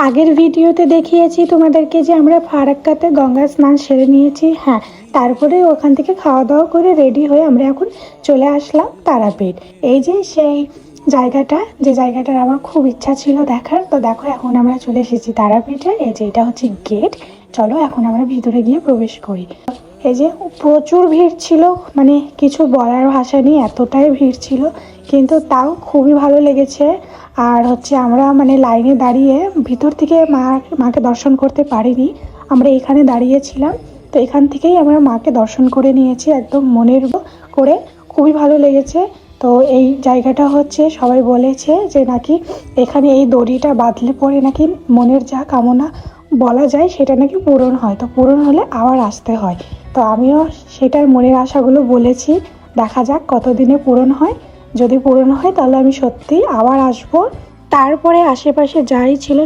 আগের ভিডিওতে দেখিয়েছি তোমাদেরকে যে আমরা ফারাক্কাতে গঙ্গা স্নান সেরে নিয়েছি। হ্যাঁ, তারপরে ওখান থেকে খাওয়া দাওয়া করে রেডি হয়ে আমরা এখন চলে আসলাম তারাপীঠ। এই যে সেই জায়গাটা, যে জায়গাটার আমার খুব ইচ্ছা ছিল দেখার। তো দেখো এখন আমরা চলে এসেছি তারাপীঠে। এই যে এটা হচ্ছে গেট। চলো এখন আমরা ভিতরে গিয়ে প্রবেশ করি। এই যে প্রচুর ভিড় ছিল, মানে কিছু বলার ভাষা নেই, এতটাই ভিড় ছিল, কিন্তু তাও খুবই ভালো লেগেছে। আর হচ্ছে আমরা মানে লাইনে দাঁড়িয়ে ভিতর থেকে মাকে দর্শন করতে পারিনি, আমরা এখানে দাঁড়িয়েছিলাম। তো এখান থেকেই আমরা মাকে দর্শন করে নিয়েছি একদম মনের করে। খুবই ভালো লেগেছে। তো এই জায়গাটা হচ্ছে সবাই বলেছে যে নাকি এখানে এই দড়িটা বাঁধলে পরে নাকি মনের যা কামনা বলা যায় সেটা নাকি পূরণ হয়। তো পূরণ হলে আবার আসতে হয়। তো আমিও সেটার মনের আশাগুলো বলেছি, দেখা যাক কতদিনে পূরণ হয়। যদি পূরণ হয় তাহলে আমি সত্যি আবার আসবো। তারপরে আশেপাশে যাই ছিল